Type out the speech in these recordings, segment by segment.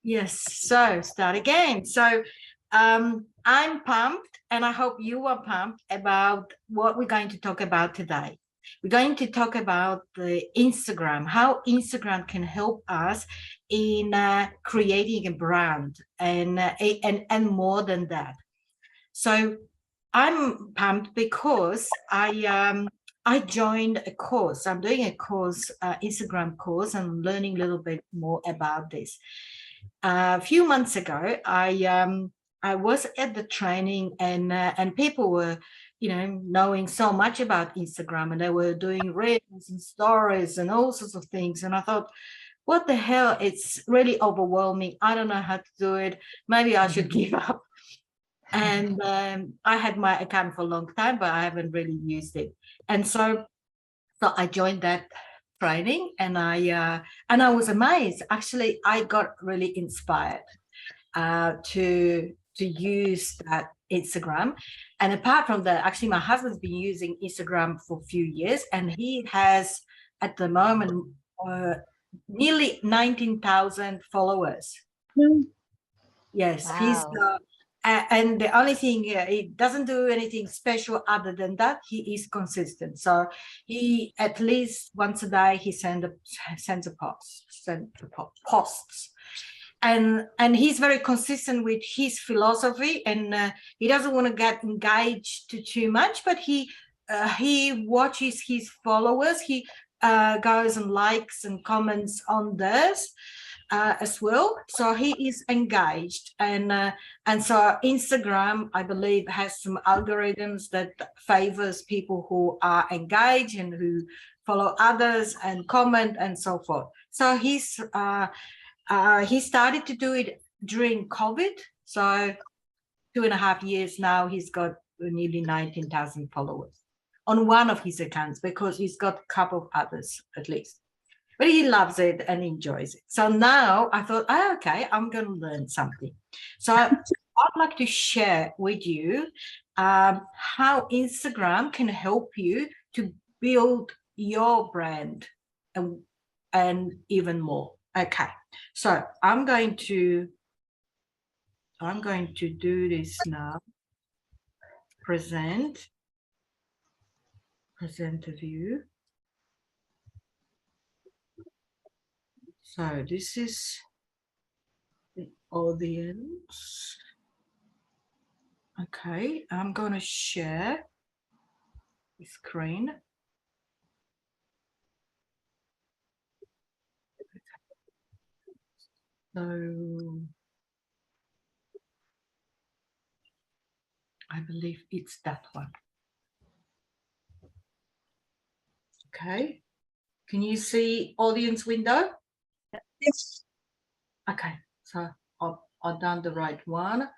Yes, so start again. So I'm pumped, and I hope you are pumped about what we're going to talk about today. We're going to talk about the Instagram, how Instagram can help us in creating a brand and more than that. So I'm pumped because I joined a course. I'm doing a course, Instagram course, and learning a little bit more about this. A few months ago, I was at the training, and people were, knowing so much about Instagram, and they were doing reels and stories and all sorts of things. And I thought, what the hell? It's really overwhelming. I don't know how to do it. Maybe I should give up. And I had my account for a long time, but I haven't really used it. And so I joined that training, and I was amazed. Actually, I got really inspired to use that Instagram. And apart from that, actually, my husband's been using Instagram for a few years, and he has at the moment nearly 19,000 followers. Yes, Wow. he's and the only thing, he doesn't do anything special other than that. He is consistent. So he, at least once a day, he sends a posts. And he's very consistent with his philosophy, and he doesn't want to get engaged too much, but he watches his followers. He goes and likes and comments on theirs as well. So he is engaged, and so Instagram, I believe, has some algorithms that favors people who are engaged and who follow others and comment and so forth. So he started to do it during COVID. So 2.5 years now, he's got nearly 19,000 followers on one of his accounts, because he's got a couple of others at least. But he loves it and enjoys it. So now I thought, okay, I'm going to learn something. So I'd like to share with you how Instagram can help you to build your brand and even more. Okay, so I'm going to do this now. Present a view. So this is the audience. Okay, I'm going to share the screen. So I believe it's that one. Okay, can you see audience window? Yes. Okay, so I've done the right one.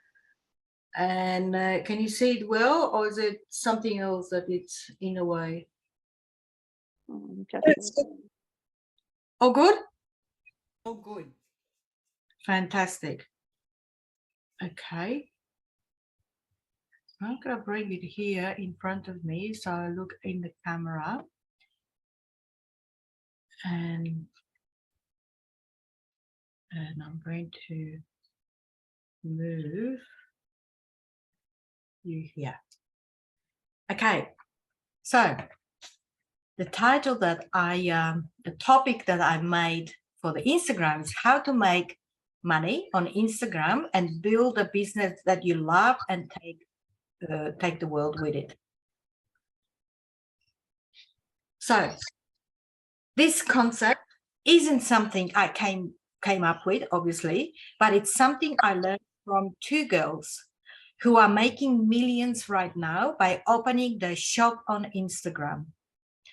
And can you see it well, or is it something else that it's in a way? Oh, good? Oh, good. Fantastic. Okay. I'm going to bring it here in front of me, so I look in the camera. And I'm going to move you here. Okay, so the title that the topic that I made for the Instagram is how to make money on Instagram and build a business that you love and take the world with it. So this concept isn't something I came up with, obviously, but it's something I learned from two girls who are making millions right now by opening their shop on Instagram.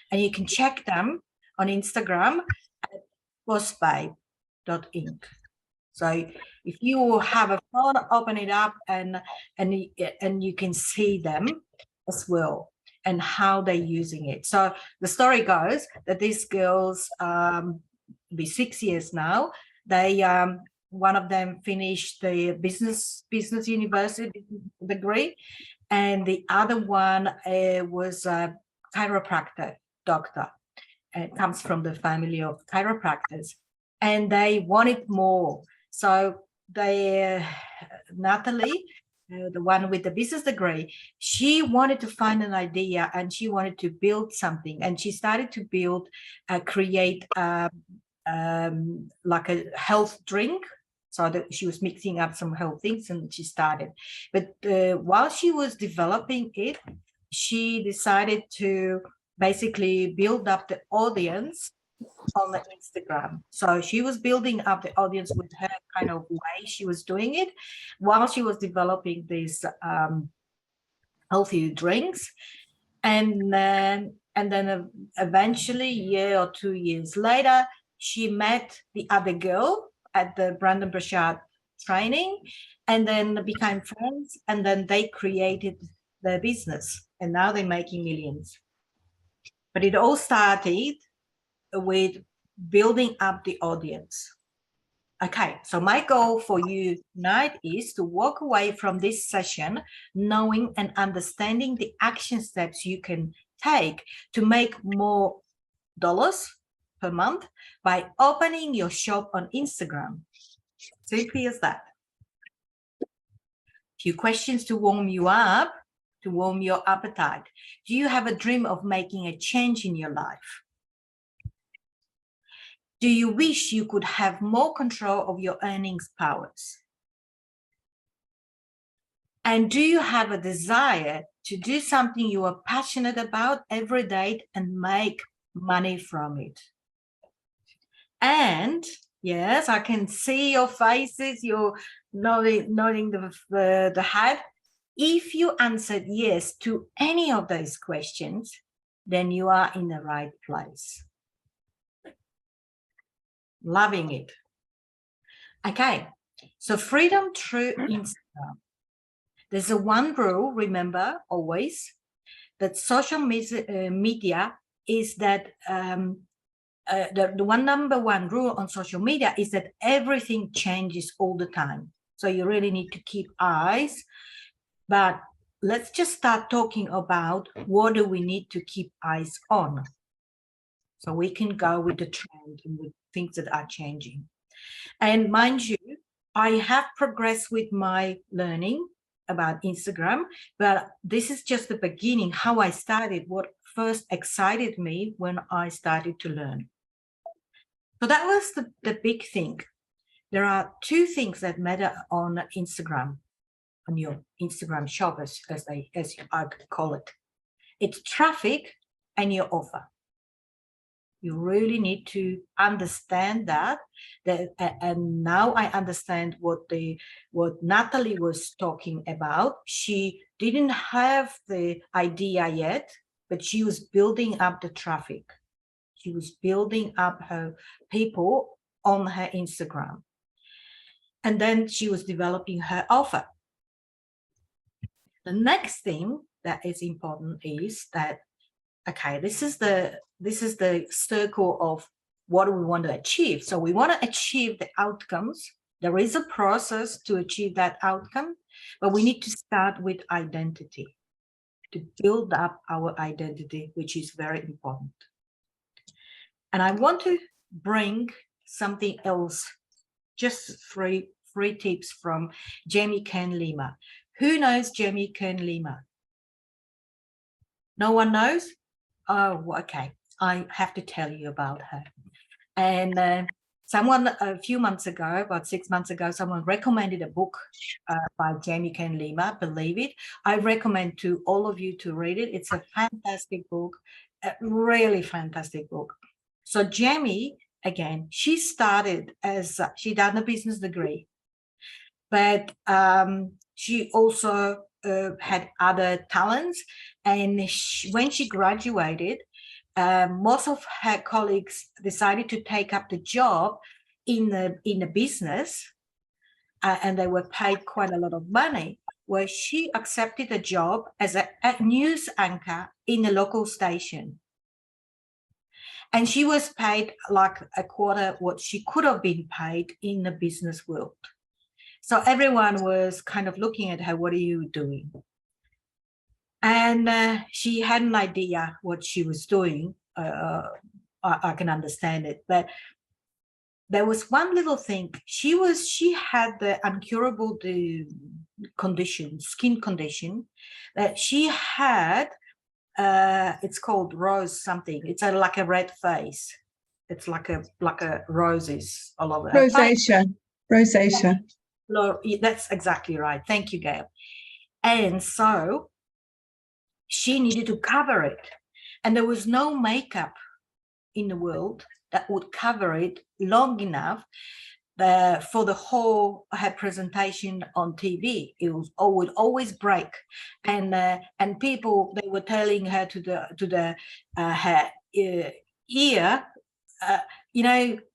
And you can check them on Instagram at bossbabe.inc. So if you have a phone, open it up and you can see them as well and how they're using it. So the story goes that these girls be 6 years now. They one of them finished the business university degree, and the other one was a chiropractor doctor. It comes from the family of chiropractors, and they wanted more. So Natalie, the one with the business degree, she wanted to find an idea and she wanted to build something, and she started to create like a health drink. So that she was mixing up some health things, and she started. But while she was developing it, she decided to basically build up the audience on the Instagram. So she was building up the audience with her kind of way she was doing it while she was developing these healthy drinks. And then eventually, a year or 2 years later, she met the other girl at the Brandon Burchard training, and then became friends, and then they created their business, and now they're making millions. But it all started with building up the audience. Okay, so my goal for you tonight is to walk away from this session knowing and understanding the action steps you can take to make more dollars per month by opening your shop on Instagram. Simply as that. Few questions to warm you up, to warm your appetite. Do you have a dream of making a change in your life? Do you wish you could have more control of your earnings powers? And do you have a desire to do something you are passionate about every day and make money from it? And yes, I can see your faces, you're nodding the head. If you answered yes to any of those questions, then you are in the right place. Loving it. Okay, so freedom through Instagram. There's a one rule, remember always, that social media is that the number one rule on social media is that everything changes all the time. So you really need to keep eyes. But let's just start talking about what do we need to keep eyes on, so we can go with the trend and with things that are changing. And mind you, I have progressed with my learning about Instagram, but this is just the beginning, how I started, what first excited me when I started to learn. So that was the big thing. There are two things that matter on Instagram, on your Instagram shop, as I could call it. It's traffic and your offer. You really need to understand that and now I understand what Natalie was talking about. She didn't have the idea yet, but she was building up the traffic. She was building up her people on her Instagram. And then she was developing her offer. The next thing that is important is that, okay, this is the circle of what we want to achieve. So we want to achieve the outcomes. There is a process to achieve that outcome, but we need to start with identity, to build up our identity, which is very important. And I want to bring something else, just three tips from Jamie Kern Lima. Who knows Jamie Kern Lima? No one knows? Oh, okay. I have to tell you about her. And someone a few months ago, about 6 months ago, someone recommended a book by Jamie Kern Lima, believe it. I recommend to all of you to read it. It's a fantastic book, a really fantastic book. So Jamie, again, she started as, she done a business degree, but she also had other talents. And when she graduated, most of her colleagues decided to take up the job in a business, and they were paid quite a lot of money, where she accepted a job as a news anchor in a local station. And she was paid like a quarter what she could have been paid in the business world. So everyone was kind of looking at her, what are you doing? And she had an idea what she was doing. I can understand it, but there was one little thing. She had the incurable condition, skin condition, that she had. It's called rose something. It's like a red face. It's like a roses all over her face. Rosacea. That's exactly right. Thank you, Gail. And so she needed to cover it, and there was no makeup in the world that would cover it long enough for the whole her presentation on TV. It would always break, and people, they were telling her to the her ear,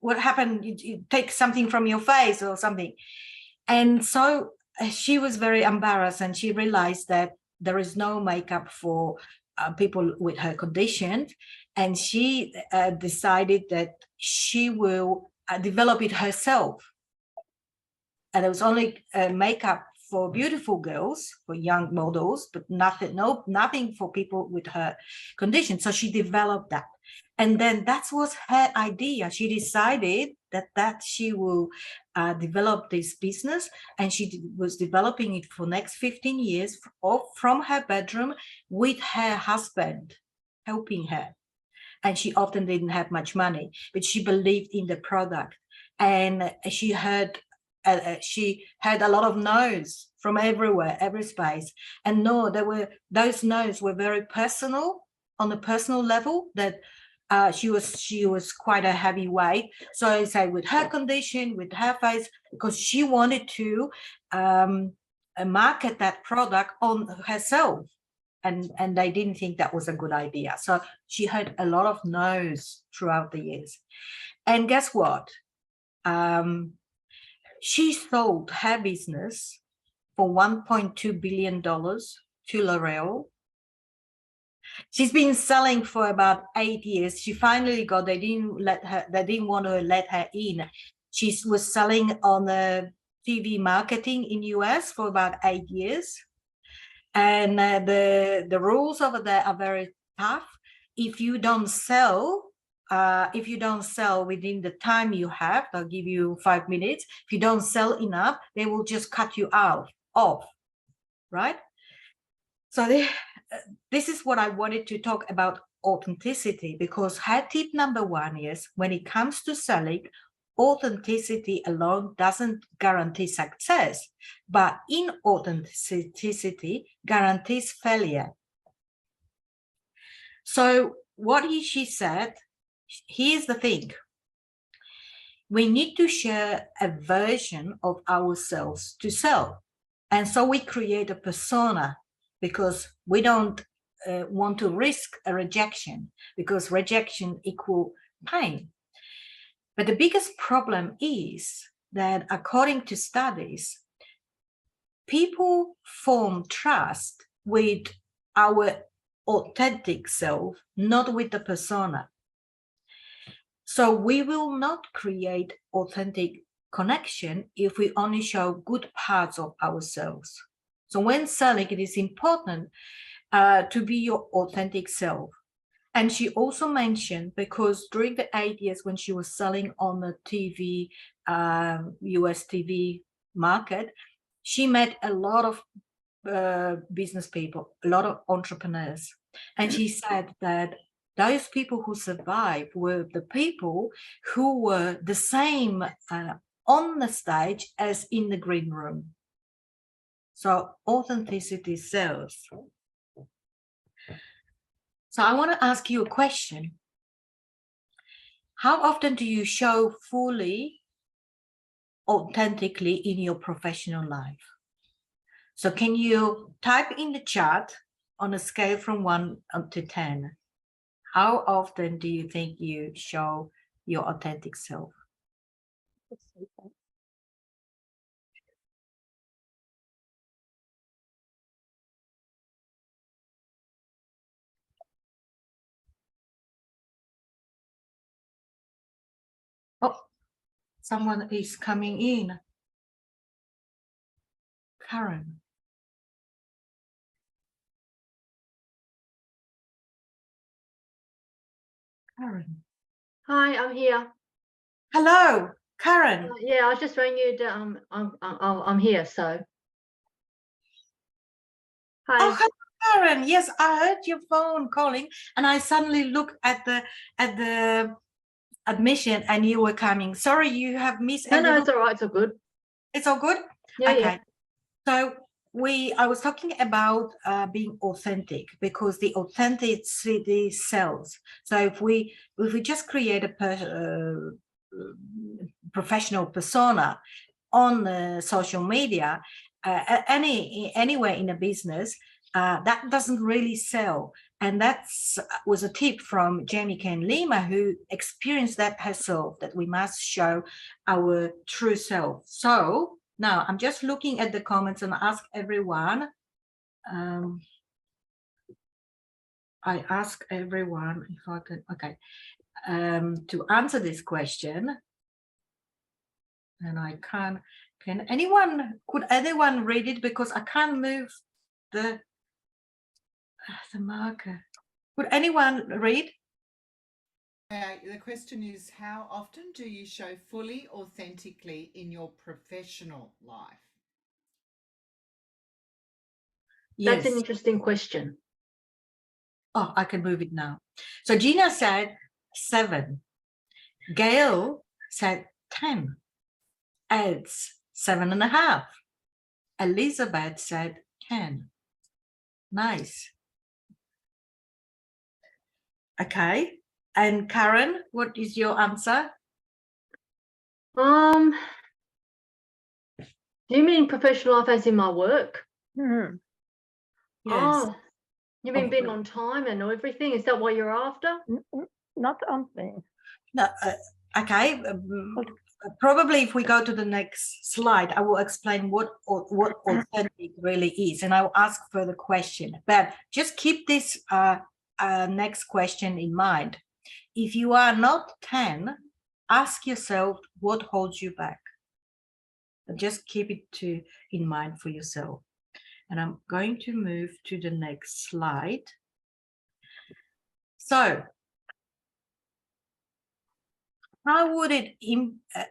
what happened? You take something from your face or something, and so she was very embarrassed, and she realized that there is no makeup for people with her condition, and she decided that she will develop it herself. And there was only makeup for beautiful girls, for young models, but nothing for people with her condition. So she developed that, and then that was her idea. She decided that she will develop this business, and she was developing it for next 15 years from her bedroom with her husband helping her. And she often didn't have much money, but she believed in the product, and she had a lot of no's from everywhere, every space. And no, those no's were very personal, on a personal level, that she was quite a heavyweight. So I say, with her condition, with her face, because she wanted to market that product on herself, and they didn't think that was a good idea. So she heard a lot of no's throughout the years. And guess what? She sold her business for $1.2 billion to L'Oreal. She's been selling for about 8 years. She finally got, they didn't want to let her in. She was selling on the TV marketing in US for about 8 years. And the rules over there are very tough. If you don't sell within the time you have, they'll give you 5 minutes. If you don't sell enough, they will just cut you off, right? So this is what I wanted to talk about, authenticity, because her tip number one is, when it comes to selling, authenticity alone doesn't guarantee success, but inauthenticity guarantees failure. So what she said, here's the thing. We need to share a version of ourselves to sell. And so we create a persona, because we don't want to risk a rejection, because rejection equals pain. But the biggest problem is that, according to studies, people form trust with our authentic self, not with the persona. So we will not create authentic connection if we only show good parts of ourselves. So when selling, it is important to be your authentic self. And she also mentioned, because during the 8 years when she was selling on the TV, US TV market, she met a lot of business people, a lot of entrepreneurs. And she said that those people who survived were the people who were the same on the stage as in the green room. So authenticity sells. So I want to ask you a question. How often do you show fully, authentically in your professional life? So can you type in the chat, on a scale from 1 up to 10, how often do you think you show your authentic self? Oh, someone is coming in. Karen. Karen. Hi, I'm here. Hello. Karen. Yeah, I just rang you. I'm here. So, hi. Oh, hello, Karen. Yes, I heard your phone calling, and I suddenly looked at the admission, and you were coming. Sorry, you have missed. No, it's all right. It's all good. It's all good. Yeah, Okay. yeah. So I was talking about being authentic, because the authenticity sells. So if we just create a professional persona on social media, anywhere in a business, that doesn't really sell. And that's was a tip from Jamie Kane Lima, who experienced that herself, that we must show our true self. So now I'm just looking at the comments and ask everyone. I ask everyone if I can, okay, to answer this question. And I can't, could anyone read it? Because I can't move the marker. Could anyone read? The question is, how often do you show fully authentically in your professional life? That's Yes. an interesting question. Oh, I can move it now. So Gina said 7. Gail said 10. Ed's 7.5. Elizabeth said 10. Nice. Okay. And Karen, what is your answer? Do you mean professional life as in my work? Yes. Oh, you mean being on time and everything? Is that what you're after? Not only. No, okay. Probably if we go to the next slide, I will explain what authentic really is, and I will ask further question. But just keep this next question in mind. If you are not 10, ask yourself what holds you back. And just keep it in mind for yourself. And I'm going to move to the next slide. So, how would it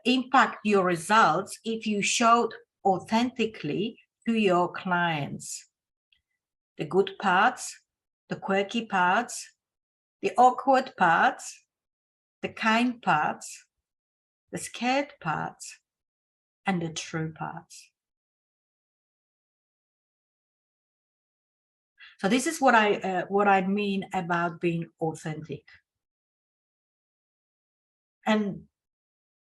impact your results if you showed authentically to your clients? The good parts, the quirky parts, the awkward parts, the kind parts, the scared parts, and the true parts. So this is what I mean about being authentic. And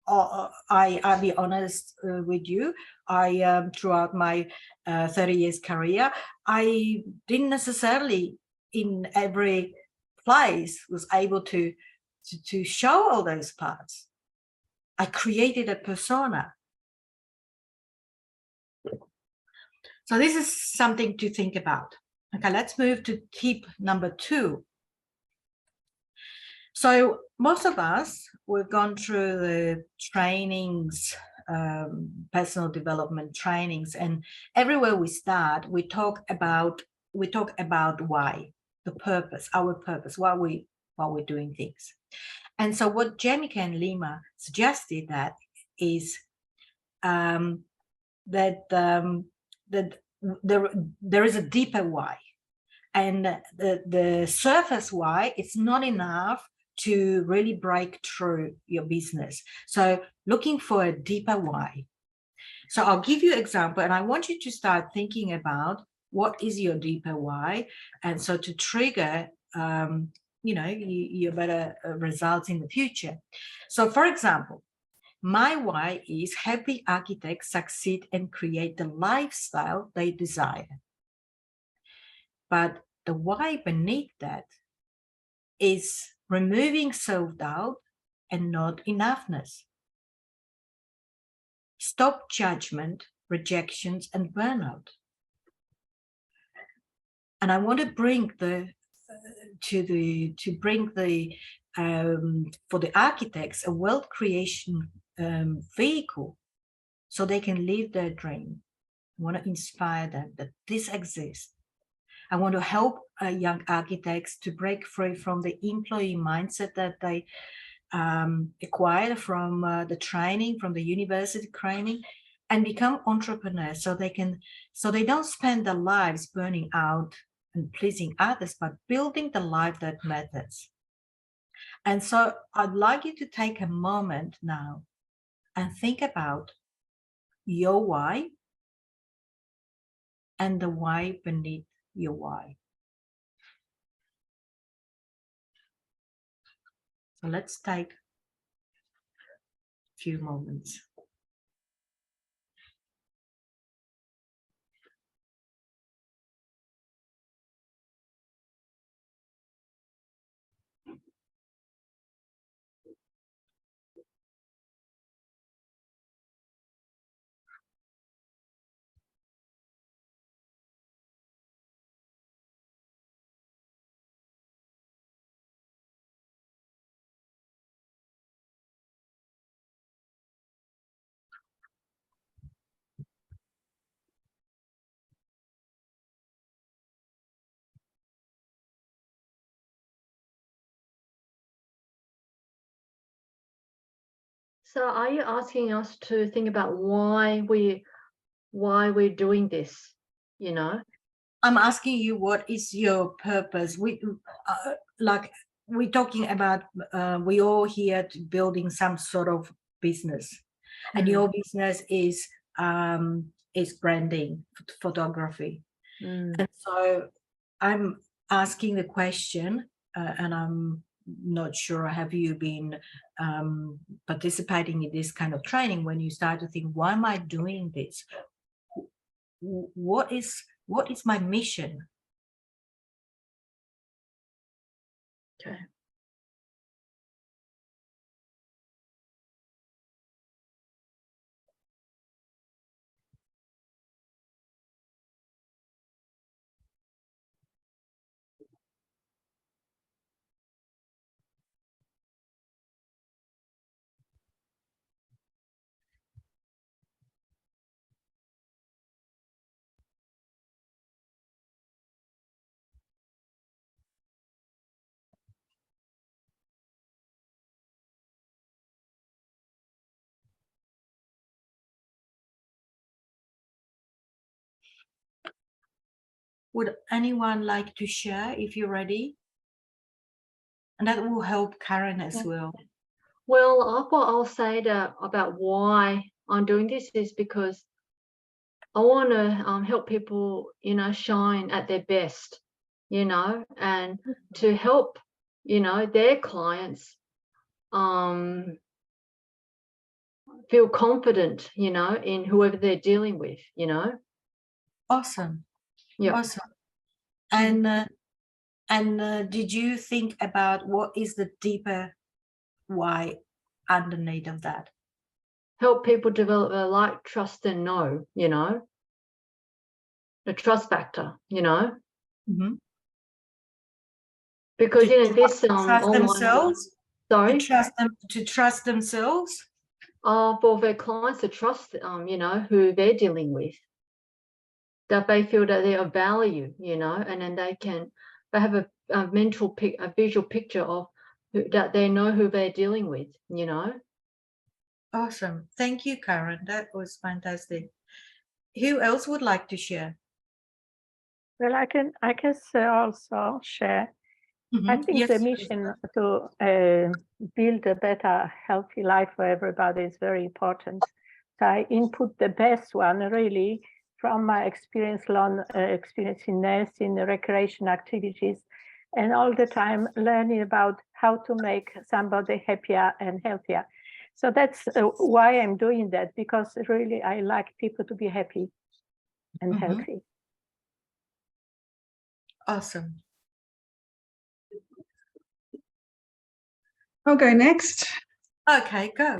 I'll be honest with you. I throughout my 30 years career, I didn't necessarily in every place was able to show all those parts. I created a persona. So this is something to think about. Okay, let's move to tip number 2. So most of us, we've gone through the trainings, personal development trainings, and everywhere we start, we talk about why, the purpose, our purpose, why we're doing things. And so what Jamie Kane Lima suggested that is that there is a deeper why, and the surface why, it's not enough to really break through your business. So looking for a deeper why. So I'll give you an example, and I want you to start thinking about what is your deeper why, and so to trigger your better results in the future. So for example, my why is happy architects succeed and create the lifestyle they desire. But the why beneath that is removing self-doubt and not enoughness. Stop judgment, rejections, and burnout. And I want to bring for the architects a wealth creation vehicle, so they can live their dream. I want to inspire them that this exists. I want to help young architects to break free from the employee mindset that acquired from the training, from the university training, and become entrepreneurs, so they don't spend their lives burning out and pleasing others, but building the life that matters. And so I'd like you to take a moment now and think about your why and the why beneath your why. So let's take a few moments. So are you asking us to think about why we're doing this, you know? I'm asking you, what is your purpose? We're talking about, we all here to building some sort of business, and your business is branding, photography. And so I'm asking the question, and I'm not sure, have you been participating in this kind of training, when you start to think, why am I doing this? What is my mission? Okay. Would anyone like to share, if you're ready? And that will help Karen as well. Well, what I'll say about why I'm doing this is because I want to help people, shine at their best, and to help, their clients feel confident, in whoever they're dealing with, Awesome. Yeah. Awesome. And did you think about what is the deeper why underneath of that? Help people develop a like, trust, and know, the trust factor, Mm-hmm. because this trust online, themselves. sorry, to trust themselves. For their clients to trust, who they're dealing with, that they feel that they are value, and then they have a visual picture of that they know who they're dealing with, Awesome. Thank you, Karen. That was fantastic. Who else would like to share? Well, I can also share. I think Yes, the mission to build a better, healthy life for everybody is very important. So I input the best one, really, from my experience in nursing, recreation activities, and all the time learning about how to make somebody happier and healthier. So that's why I'm doing that, because really I like people to be happy and healthy. Awesome. I'll go next. Okay, go.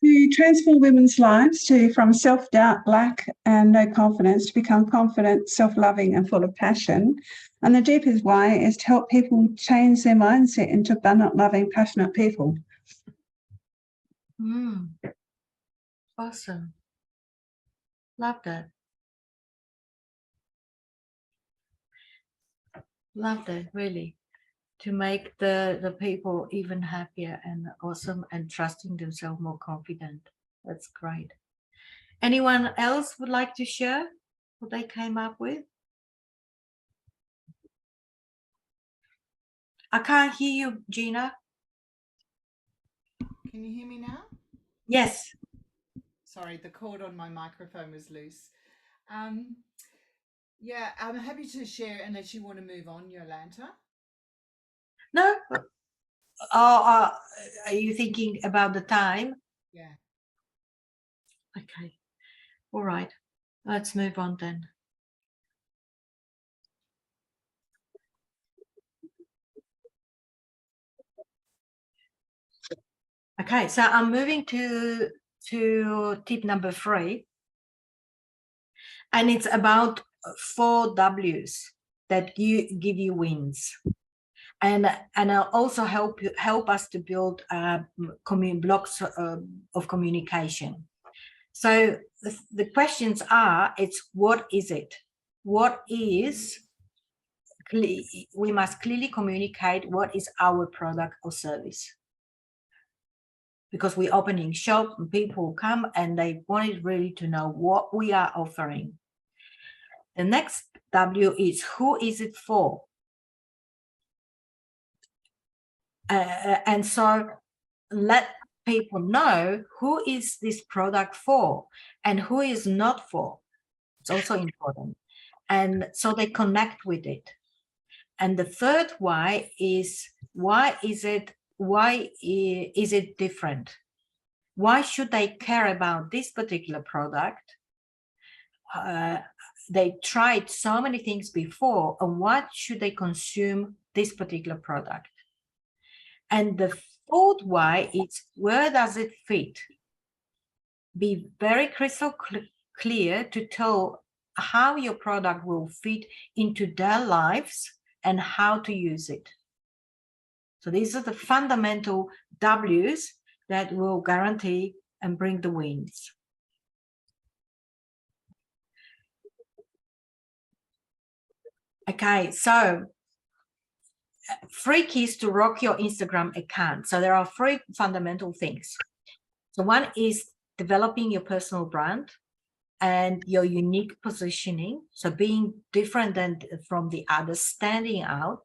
To transform women's lives from self-doubt, lack, and no confidence to become confident, self-loving, and full of passion. And the deepest why is to help people change their mindset into abundant, loving, passionate people. Awesome. Love that. Love that, really. to make the people even happier and awesome and trusting themselves more confident. That's great. Anyone else would like to share what they came up with? I can't hear you, Gina. Can you hear me now? Yes. Sorry, the cord on my microphone was loose. Yeah, I'm happy to share unless you want to move on, Jolanta. No? Oh, are you thinking about the time? Yeah. Okay. All right. Let's move on then. Okay, so I'm moving to tip number 3. And it's about 4 W's that give you wins. And also help us to build blocks of communication. So the questions are, it's what is it? What is, we must clearly communicate what is our product or service. Because we're opening shop and people come and they wanted really to know what we are offering. The next W is who is it for? And so let people know who is this product for and who is not for. It's also important. And so they connect with it. And the third why is it different? Why should they care about this particular product? They tried so many things before, and what should they consume this particular product? And the fourth why is where does it fit? Be very crystal clear to tell how your product will fit into their lives and how to use it. So these are the fundamental W's that will guarantee and bring the wins. Okay, so 3 keys to rock your Instagram account. So there are 3 fundamental things. So one is developing your personal brand and your unique positioning. So being different from the others, standing out,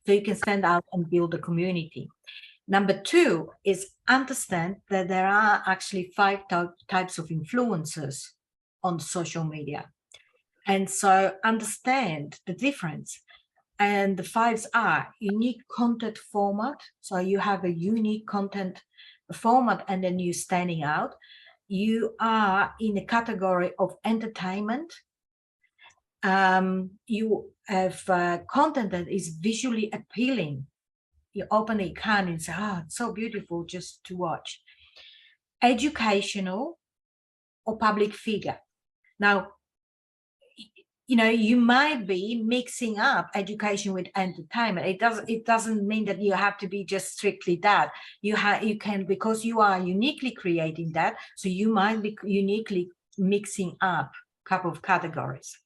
so you can stand out and build a community. Number 2 is understand that there are actually 5 types of influencers on social media. And so understand the difference. And the 5s are unique content format. So you have a unique content format and then you're standing out. You are in the category of entertainment. You have content that is visually appealing. You open the account and say, oh, it's so beautiful just to watch. Educational or public figure. Now, you might be mixing up education with entertainment. It doesn't mean that you have to be just strictly that. You can, because you are uniquely creating that, so you might be uniquely mixing up a couple of categories.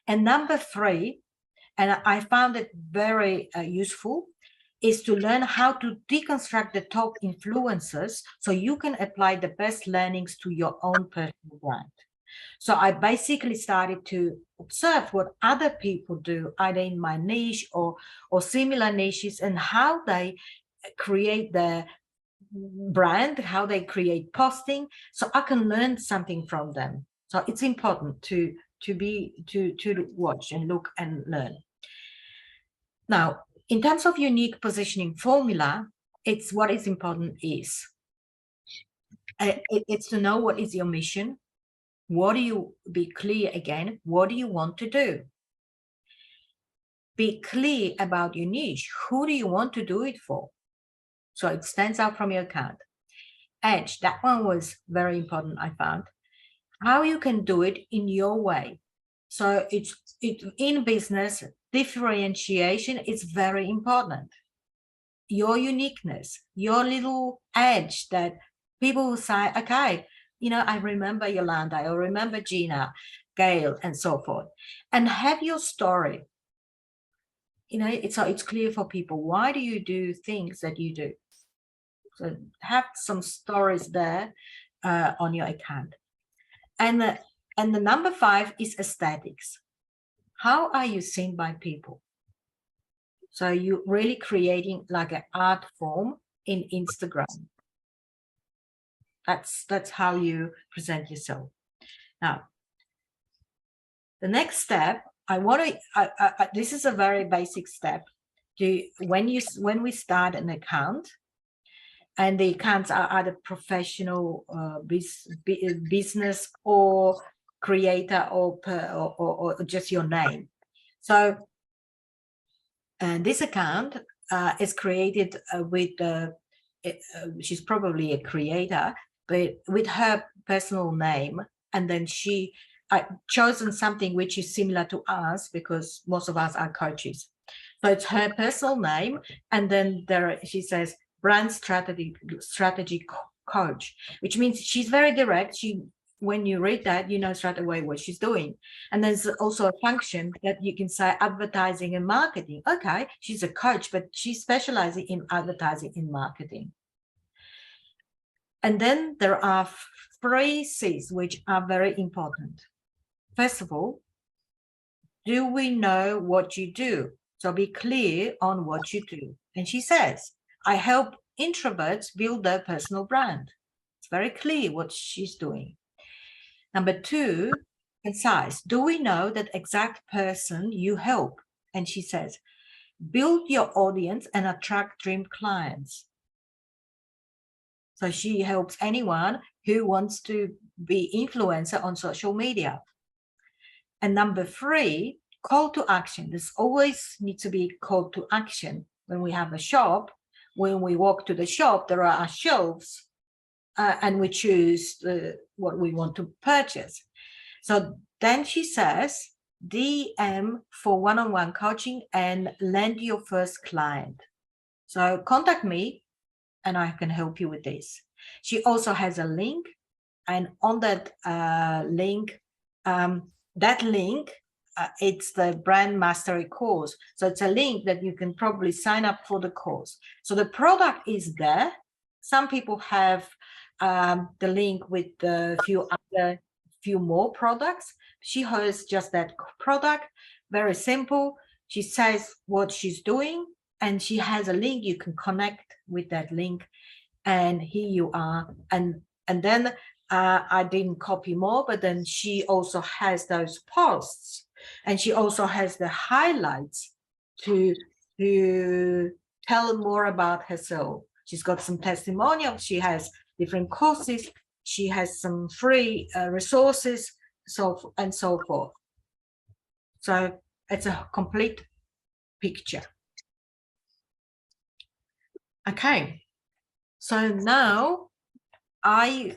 And number 3, and I found it very useful, is to learn how to deconstruct the top influencers so you can apply the best learnings to your own personal brand. So I basically started to observe what other people do, either in my niche or similar niches, and how they create their brand, how they create posting, so I can learn something from them. So it's important to watch and look and learn. Now, in terms of unique positioning formula, it's what is important is it's to know what is your mission. What do you, be clear again, what do you want to do? Be clear about your niche. Who do you want to do it for? So it stands out from your account. Edge, that one was very important, I found. How you can do it in your way. So it's in business, differentiation is very important. Your uniqueness, your little edge that people will say, okay, I remember Jolanta, I remember Gina, Gail, and so forth. And have your story. you know, it's clear for people. Why do you do things that you do? So have some stories there on your account. And the number 5 is aesthetics. How are you seen by people? So you're really creating like an art form in Instagram. That's how you present yourself. Now, the next step, this is a very basic step. When we start an account, and the accounts are either professional business or creator or just your name. So this account is created with she's probably a creator, but with her personal name, and then she chosen something which is similar to us because most of us are coaches. So it's her personal name, and then she says brand strategy coach, which means she's very direct. When you read that, you know straight away what she's doing. And there's also a function that you can say advertising and marketing. Okay, she's a coach, but she's specializing in advertising and marketing. And then there are 3 C's which are very important. First of all, do we know what you do? So be clear on what you do. And she says, I help introverts build their personal brand. It's very clear what she's doing. Number 2, concise. Do we know that exact person you help? And she says, build your audience and attract dream clients. So she helps anyone who wants to be influencer on social media. And number 3, call to action. There's always needs to be call to action. When we have a shop, when we walk to the shop, there are shelves and we choose what we want to purchase. So then she says, DM for one-on-one coaching and land your first client. So contact me and I can help you with this. She also has a link, and on that link, it's the brand mastery course. So it's a link that you can probably sign up for the course. So the product is there. Some people have the link with a few more products. She has just that product, very simple. She says what she's doing, and she has a link. You can connect with that link, and here you are. And then I didn't copy more, but then she also has those posts, and she also has the highlights to tell more about herself. She's got some testimonials. She has different courses. She has some free resources, and so forth. So it's a complete picture. Okay, so now I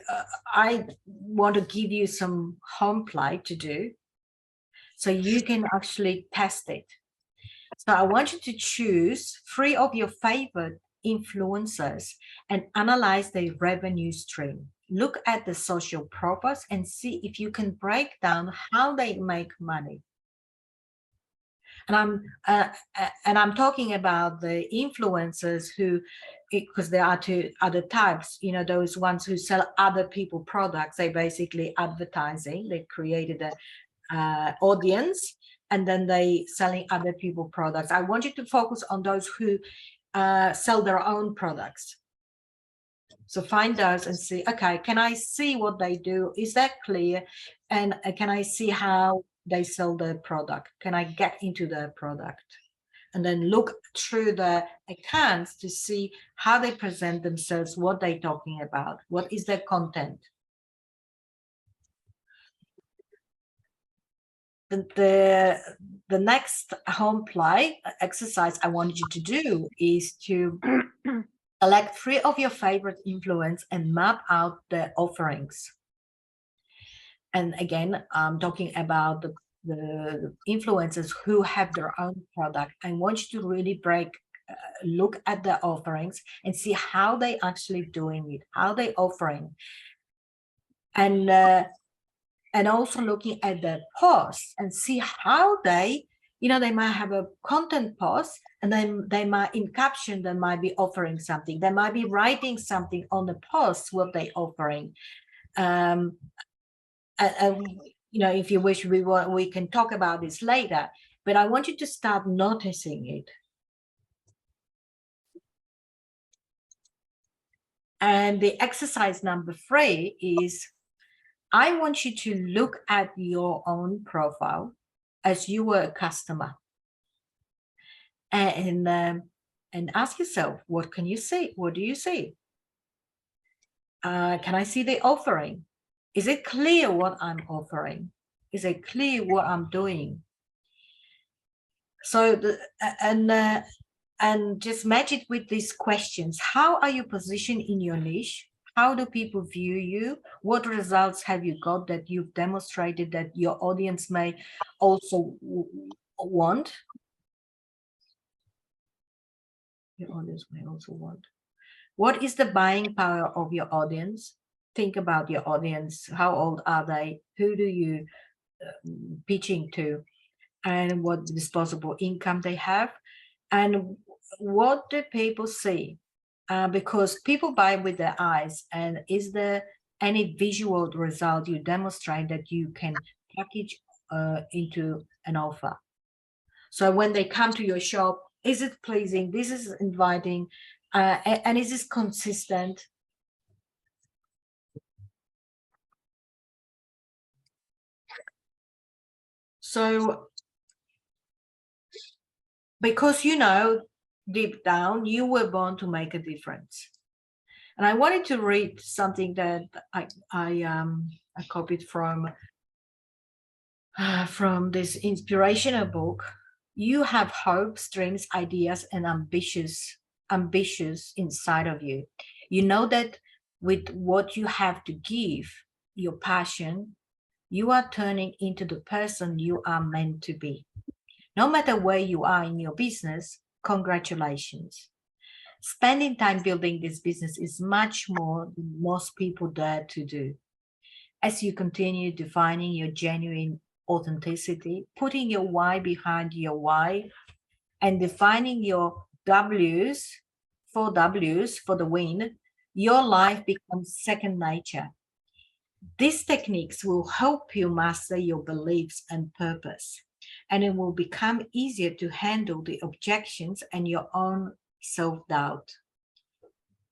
want to give you some home play to do, so you can actually test it. So I want you to choose 3 of your favorite influencers and analyze their revenue stream. Look at the social profiles and see if you can break down how they make money. And I'm talking about the influencers who, because there are 2 other types, you know, those ones who sell other people products. They basically advertising. They created a audience, and then they selling other people products. I want you to focus on those who sell their own products. So find those and see, okay, can I see what they do? Is that clear? And can I see how they sell their product? Can I get into their product? And then look through the accounts to see how they present themselves, what they're talking about, what is their content. The next home play exercise I want you to do is to select 3 of your favorite influencers and map out their offerings. And again, I'm talking about the influencers who have their own product. I want you to really look at their offerings and see how they actually doing it, how they offering. And also looking at their posts and see how they You know, they might have a content post, and then they might, in caption, they might be offering something. They might be writing something on the post, what they're offering. You know, if you wish, we can talk about this later, but I want you to start noticing it. And the exercise number 3 is, I want you to look at your own profile as you were a customer, and ask yourself, what can you see? What do you see? Can I see the offering? Is it clear what I'm offering? Is it clear what I'm doing? So and just match it with these questions. How are you positioned in your niche? How do people view you? What results have you got that you've demonstrated that your audience may also want? Your audience may also want. What is the buying power of your audience? Think about your audience. How old are they? Who do you pitching to? And what disposable income they have? And what do people see? Because people buy with their eyes. And is there any visual result you demonstrate that you can package into an offer? So when they come to your shop, is it pleasing? This is inviting. And is this consistent? So, because, you know, deep down, you were born to make a difference. And I wanted to read something that I copied from this inspirational book. You have hopes, dreams, ideas, and ambitious inside of you. You know that with what you have to give, your passion, you are turning into the person you are meant to be. No matter where you are in your business, congratulations. Spending time building this business is much more than most people dare to do. As you continue defining your genuine authenticity, putting your why behind your why, and defining your W's for the win, your life becomes second nature. These techniques will help you master your beliefs and purpose, and it will become easier to handle the objections and your own self-doubt.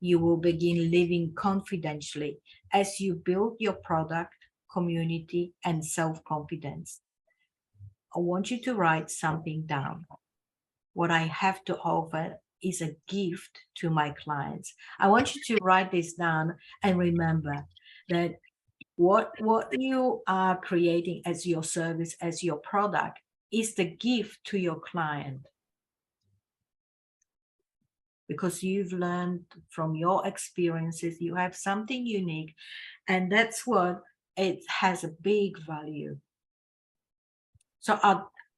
You will begin living confidently as you build your product, community, and self-confidence. I want you to write something down. What I have to offer is a gift to my clients. I want you to write this down and remember that what you are creating as your service, as your product, is the gift to your client. Because you've learned from your experiences, you have something unique, and that's what it has a big value. So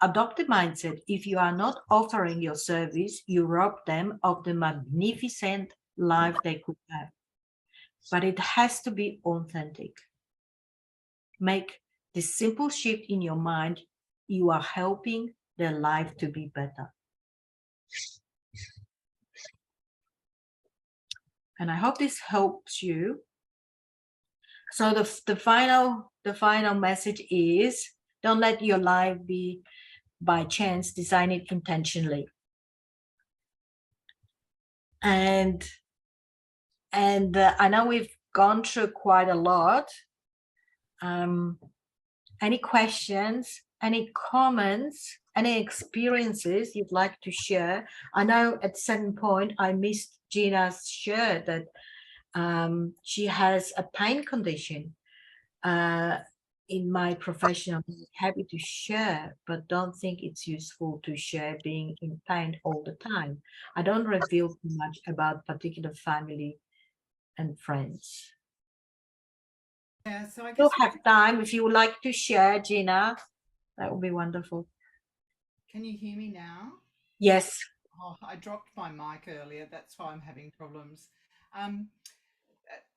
adopt the mindset. If you are not offering your service, you rob them of the magnificent life they could have. But it has to be authentic. Make this simple shift in your mind. You are helping their life to be better. And I hope this helps you. So the final message is, don't let your life be by chance, design it intentionally. And I know we've gone through quite a lot. Any questions, any comments, any experiences you'd like to share? I know at some point I missed Gina's share that she has a pain condition. In my profession, I'm happy to share, but don't think it's useful to share being in pain all the time. I don't reveal too much about particular family and friends. Yeah, so I guess You'll have time if you would like to share, Gina. That would be wonderful. Can you hear me now? Yes. Oh, I dropped my mic earlier. That's why I'm having problems.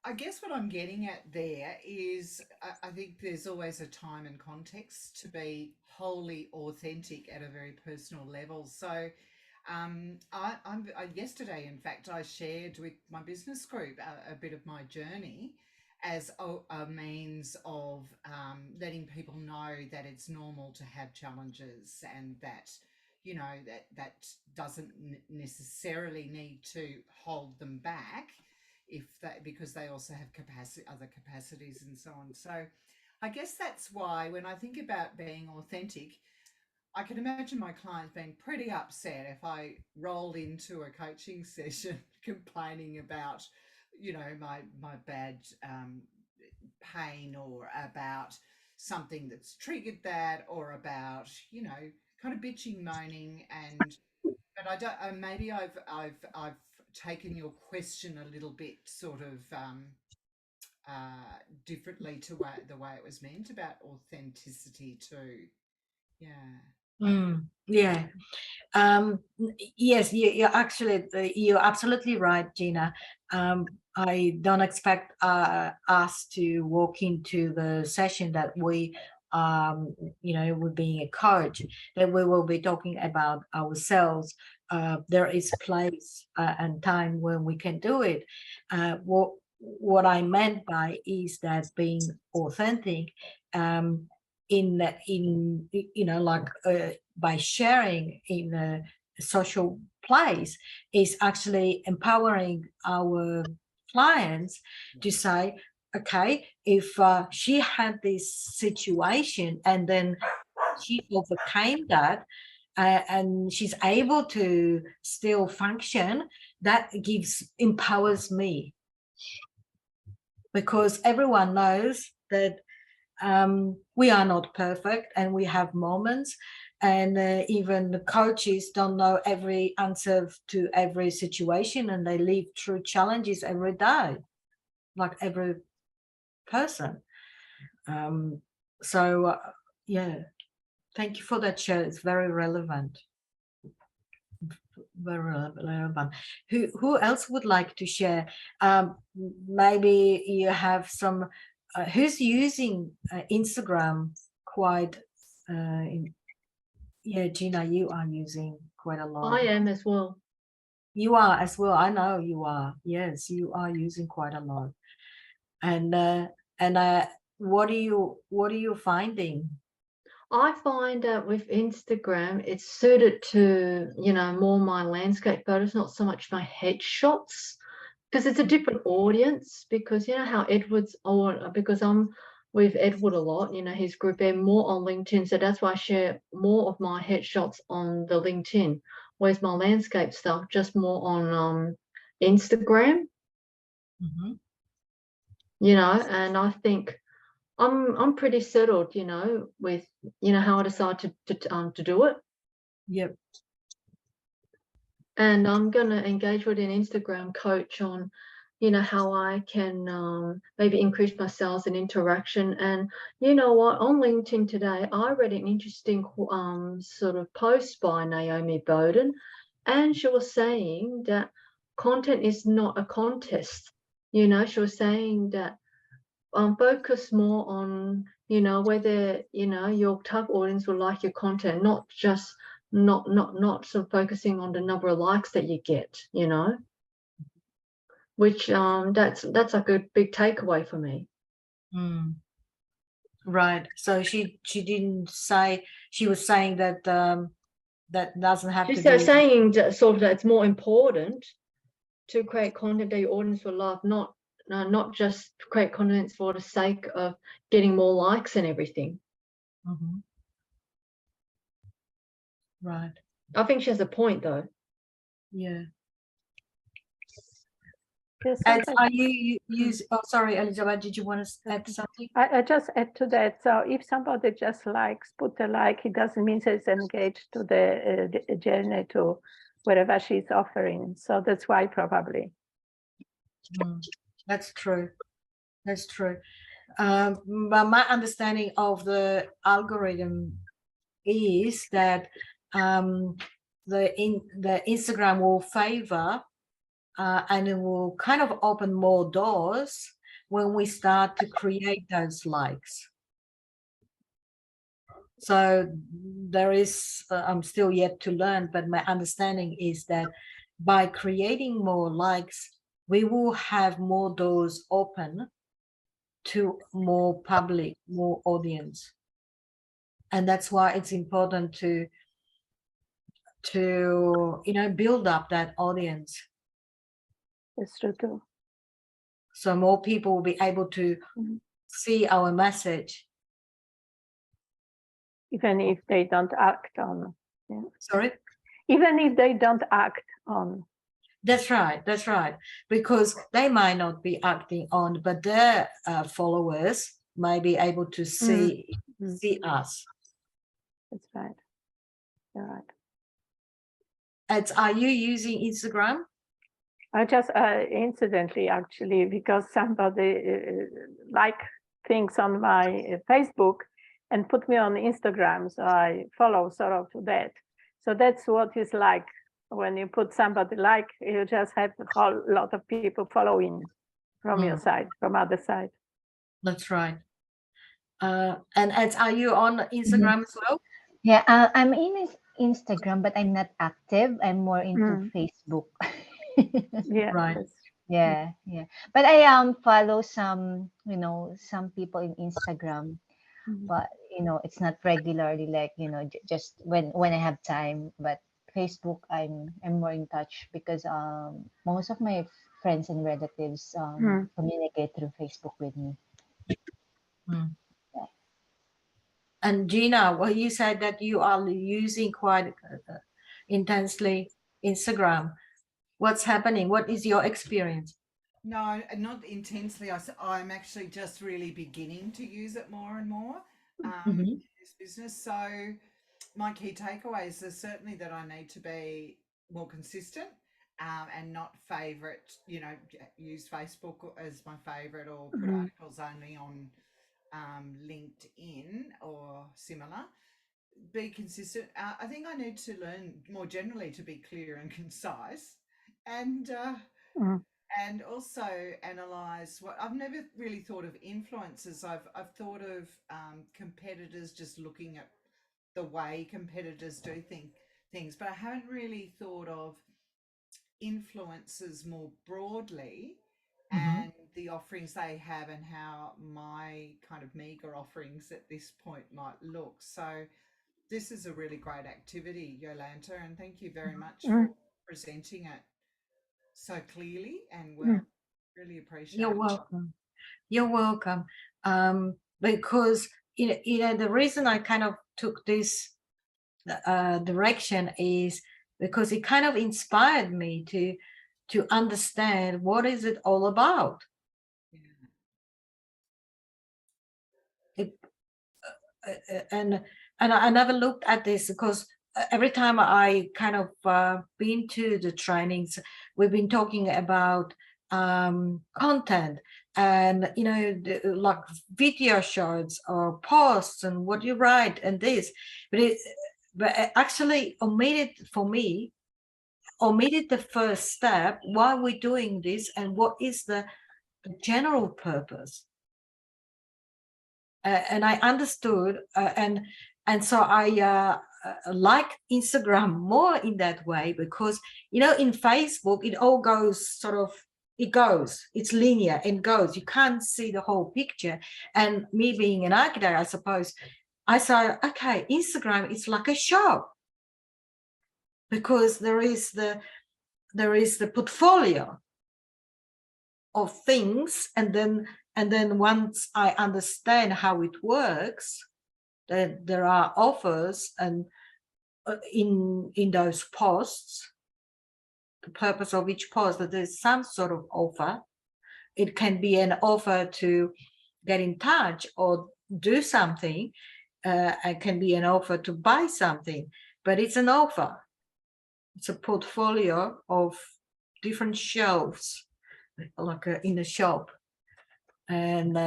I guess what I'm getting at there is I think there's always a time and context to be wholly authentic at a very personal level. So yesterday, in fact, I shared with my business group a bit of my journey as a means of letting people know that it's normal to have challenges, and that that doesn't necessarily need to hold them back, because they also have other capacities and so on. So I guess that's why when I think about being authentic, I can imagine my clients being pretty upset if I rolled into a coaching session complaining about, my bad pain, or about something that's triggered that, or about, kind of bitching, moaning, but I don't. Maybe I've taken your question a little bit sort of differently to the way it was meant, about authenticity too. Yeah. Yeah. Yes, you're absolutely right, Gina. I don't expect us to walk into the session that we we're being a coach, that we will be talking about ourselves. There is place and time when we can do it. What I meant by is that being authentic, by sharing in a social place, is actually empowering our clients to say, okay, if she had this situation and then she overcame that, and she's able to still function, that empowers me, because everyone knows that we are not perfect and we have moments, and even the coaches don't know every answer to every situation, and they live through challenges every day, like every person. Yeah, thank you for that share. It's very relevant. Very relevant. Who else would like to share? Maybe you have some who's using Instagram quite yeah, Gina, you are using quite a lot. I am as well. You are as well. I know you are. Yes, you are using quite a lot. And what are you finding? I find that with Instagram, it's suited to, more my landscape photos, not so much my headshots, because it's a different audience. Because how Edward's on, because I'm with Edward a lot, his group, they're more on LinkedIn. So that's why I share more of my headshots on the LinkedIn, whereas my landscape stuff just more on Instagram. Mm-hmm. And I think I'm pretty settled, with how I decide to do it. Yep. And I'm going to engage with an Instagram coach on, how I can maybe increase my sales and interaction. And you know what? On LinkedIn today, I read an interesting sort of post by Naomi Bowden, and she was saying that content is not a contest. She was saying that focus more on, whether, your target audience will like your content, not just not sort of focusing on the number of likes that you get, which that's like a big takeaway for me. Right. So she didn't say, she was saying that that doesn't have She's to be saying that sort of that it's more important to create content that your audience will love, not just create content for the sake of getting more likes and everything. Mm-hmm. Right. I think she has a point, though. Yeah. Yes, And are you use? Oh, sorry, Elizabeth. Did you want to add something? I just add to that. So if somebody just put a like, it doesn't mean it's engaged to the journey to wherever she's offering. So that's why probably. That's true. That's true. But my understanding of the algorithm is that the Instagram will favor and it will kind of open more doors when we start to create those likes. So there is, I'm still yet to learn, but my understanding is that by creating more likes, we will have more doors open to more public, more audience. And that's why it's important to build up that audience. It's true too. So more people will be able to see our message. Even if they don't act on. Yeah. Sorry? Even if they don't act on. That's right. That's right. Because they might not be acting on, but their followers may be able to see us. That's right. You're right. Are you using Instagram? I just incidentally, actually, because somebody like things on my Facebook and put me on Instagram, so I follow sort of that. So that's what it's like when you put somebody like, you just have a whole lot of people following from your side, from other side. That's right. And are you on Instagram as well? Yeah, I'm in Instagram, but I'm not active. I'm more into Facebook. Yeah. Right. Yeah. But I follow some, some people in Instagram, but it's not regularly, like, just when I have time. But Facebook, I'm more in touch because most of my friends and relatives communicate through Facebook with me. And Gina, well, you said that you are using quite intensely Instagram. What's happening? What is your experience? No, not intensely. I'm actually just really beginning to use it more and more in this business. So my key takeaways are certainly that I need to be more consistent and not favorite, use Facebook as my favorite or put articles only on LinkedIn or similar. Be consistent. I think I need to learn more generally to be clear and concise, and also analyze what I've never really thought of influencers. I've thought of competitors, just looking at the way competitors do things, but I haven't really thought of influencers more broadly and the offerings they have and how my kind of meager offerings at this point might look. So this is a really great activity, Jolanta, and thank you very much for presenting it so clearly and well. Really appreciate You're it. welcome. You're welcome. Because the reason I kind of took this direction is because it kind of inspired me to understand what is it all about. And I never looked at this because every time I kind of been to the trainings, we've been talking about content and like video shorts or posts and what you write and this, but actually omitted the first step. Why we're doing this and what is the general purpose. And I understood, and so I like Instagram more in that way because in Facebook it all goes sort of, it's linear and goes. You can't see the whole picture. And me being an architect, I suppose, I saw, okay, Instagram is like a shop because there is the portfolio of things, and then once I understand how it works, then there are offers, and in those posts, the purpose of each post, that there's some sort of offer. It can be an offer to get in touch or do something. It can be an offer to buy something, but it's an offer. It's a portfolio of different shelves, like in a shop. And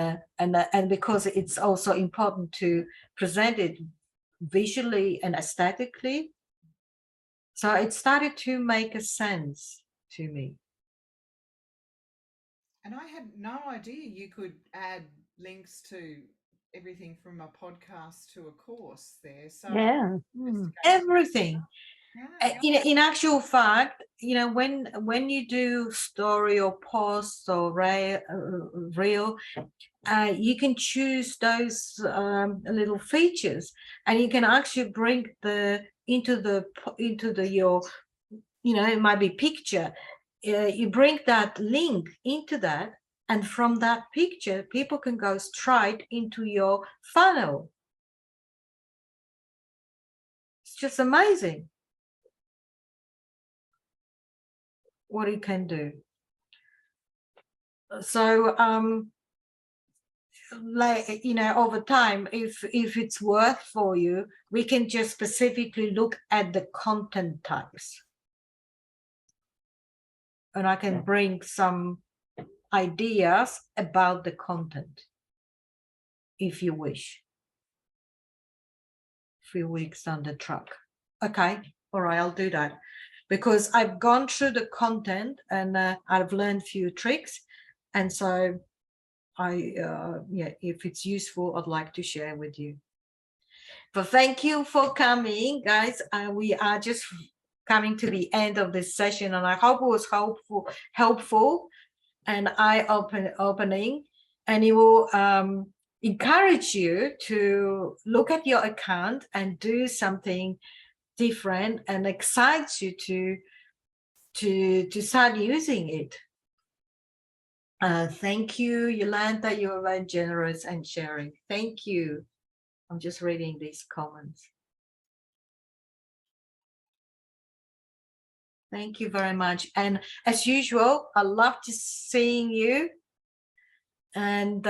because it's also important to present it visually and aesthetically, so it started to make a sense to me. And I had no idea you could add links to everything from a podcast to a course there. So Yeah. Everything. yeah. In actual fact, when you do story or post or reel, you can choose those little features, and you can actually bring into your, it might be picture. You bring that link into that, and from that picture, people can go straight into your funnel. It's just amazing what it can do. So like, over time, if it's worth for you, we can just specifically look at the content types, and I can bring some ideas about the content if you wish. Few weeks down the track. Okay, all right, I'll do that, because I've gone through the content and I've learned few tricks, and so if it's useful, I'd like to share with you. But thank you for coming, guys. We are just coming to the end of this session, and I hope it was helpful and eye-opening, and it will encourage you to look at your account and do something different, and excites you to start using it. Thank you, Jolanta. You were very generous and sharing. Thank you. I'm just reading these comments. Thank you very much. And as usual, I love to seeing you. And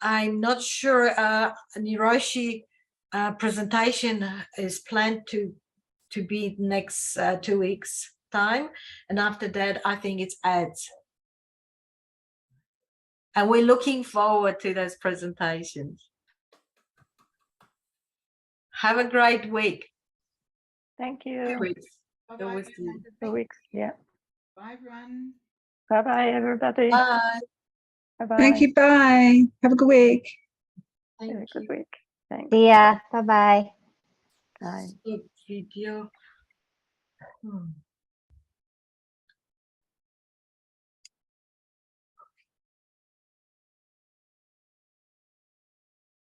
I'm not sure Niroshi presentation is planned to be next 2 weeks time, and after that I think it's ads, and we're looking forward to those presentations. Have a great week. Thank 2 you. weeks. Bye-bye, Always do. Jolanta. 2 weeks. Yeah. Bye, everyone. Bye-bye, everybody. Bye. Bye-bye. Thank you. Bye. Have a good week. Have a Thank good you. week. Thanks. See ya. Bye-bye. Bye. Good video.